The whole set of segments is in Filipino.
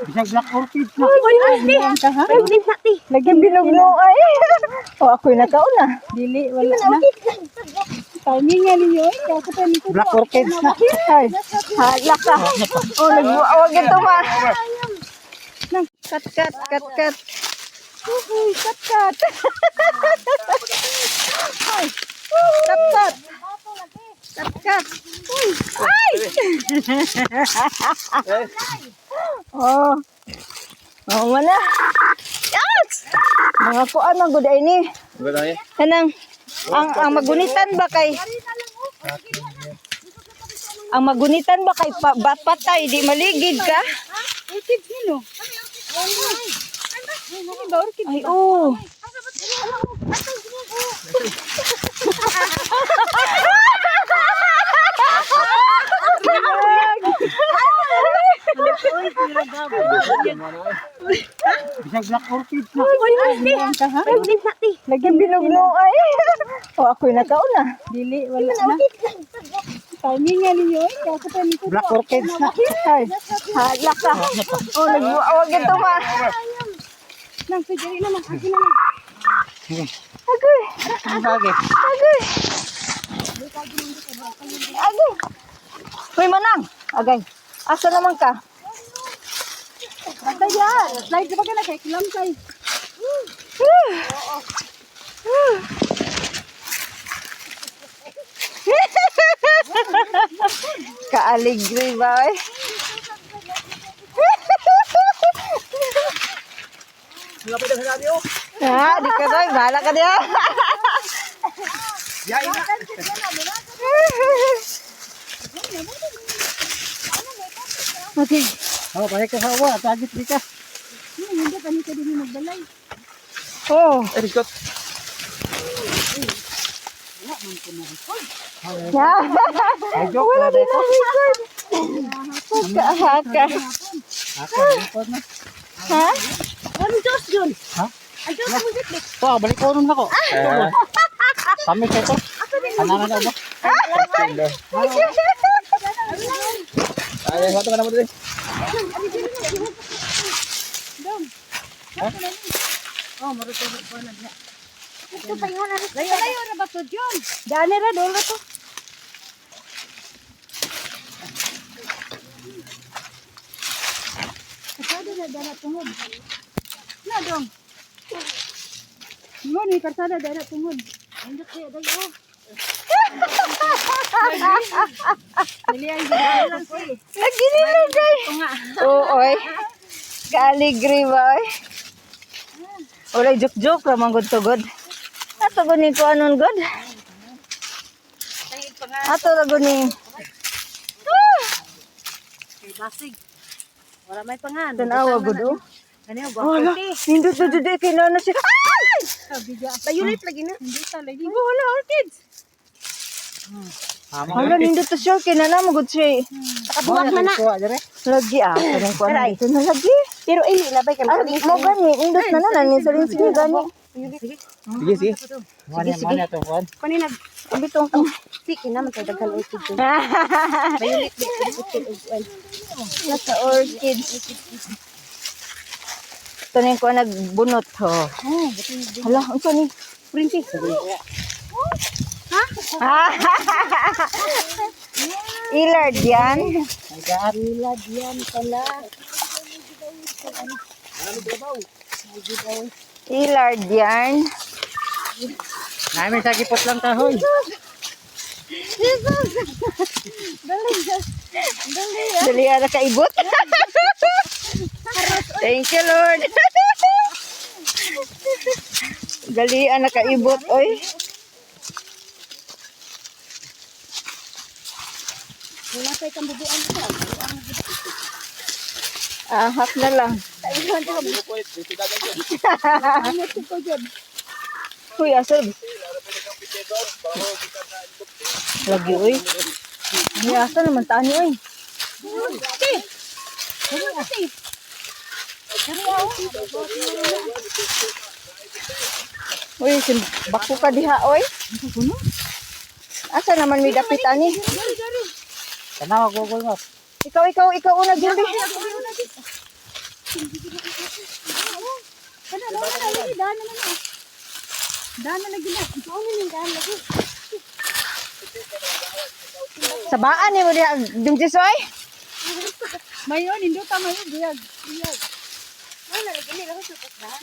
Bisag black orchid na. Lagyan binugno ay. O ako'y nakauna. Dili, wala na. Timing nga ninyo eh. Black orchid na. Ay, hala ka. O, nagbuawag ito ma. Kat. Uy, kat. Ay, kat. Uy, ay! Oh. Oh, mana? Yes! Mga kuan ang guday ni. Kanang ang magunitan ba kay patay di maligid ka? Orchid nino. Ay, oh. Bisag black orchid na. Lagyan binugno ay. O ako'y nakauna. Dili, wala na. Timing nga ninyo eh. Black orchid na. Ay, hala ka. O, nagbuawag ito ma. Nang, pwede naman. Akin na lang. Agoy. Hoy, manang. Agay. Asa naman ka? Basta yan. Slide ka ba ka na kay kilamsay? Kaaligri ba eh? Ha, di ka doy. Bahala ka diya. Okay. Oh, balik ka sa awa. Tagit di ka. Hindi pa nito din magbalay. Oh. Erikot. Yeah. Ay, joke na dito. Haka. Ha? Ano Diyos yun? Ha? Ay, Diyos mo dito. So, balik ko nun ako. Kami ka ito. Hananan na ba? Ay, wato ka na mo dito. Oh, marutulog ko na niya. Ito pa yun. Layo na ba ito yun? Daan na doon to. Kasada na daan na tungod. Na dong. Yun, may kasada daan na tungod. Hindi kaya dayo. Lagi nila guys. Oo, oy. Kaaligri ba, oy. Ulay juk-juk ramang good to good. Ato guni ko anon good. Ato na guni. Basig. Wala may pangan. Tanawa good oh. Kaniya Wala. Nindot na dito kinana siya. Ay! Layulit lagi na. Hindi ta lagi. Wala orchids. Wala Wala nindot to siya kinana magud siya. Nakabuwag man na. Lagi ah. Kanang ko na dito na lagi. Pero ili labay ka. Mo gani nindot na na ni salin sige gani. Sige. Mana to, Juan? Kanina Abitong sige naman kay daghan orchid. Layulit di orchid og nasa orchids. Ito na yung ko nagbunot ho. Hala, unsa ni? princess. Ilard yan. Ilad yan pala. Ilard yan. Namin sa gipot lang kahoy. Dali ara kaibot. Thank you, Lord. Dali ana kaibot oy. Wala kay kambubuan ko. Ahak na lang. Uy, asal. Lagi, uy. May asa naman tani, uy. Uy, bako ka diha, uy. Asa naman may dapit, ani? Tanawa, Google Maps. Ikaw una, Julie. Dana lagi na. Ikaw na yung dana lagi. Sabaan ni mo diya, Dong Jisoy. Mayon, hindi ka mayon. Biyag. Wala, lagi nila ko sa pasdan.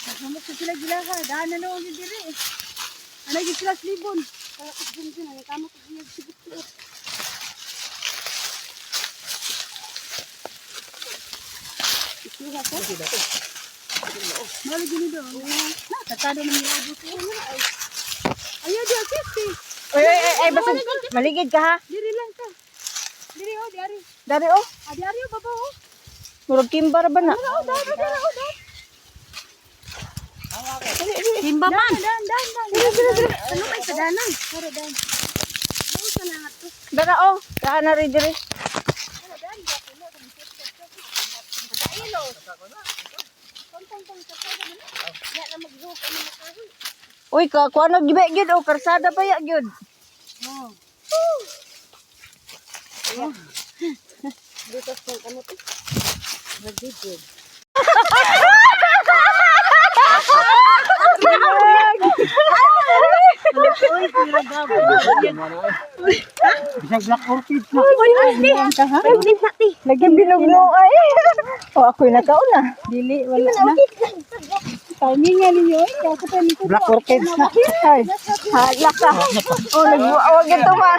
Nasamot sa sila gila ka. Daan na noon yung diri. Ano yung sila slibon? Kaya ko dun. Ang kama ko biyag sigit-sigit. Isuha ko? Malagi nito. Tatado na nila. Ayaw diya, safety. Ay, basta maligid ka ha. Diri lang ka. Diri o, diari. Dari oh, Diari o, baba o. murag kimbar ba na? Timba man. Dan. Ano may kadanan? Para dan. Ano sa na to? Dara oh, kaan na rin diri. Uy, kuha na gibe gyud oh, karsada pa ya gyud. Butas ng ano to? Magigid. Bisag black orchid na. Lagi binugno ay. O ako'y nakauna. Dili, wala na. Timing nga ninyo eh. Kaya ko pa nito. Black orchid na. Ay, hala ka. O, nagbuawag ito ma.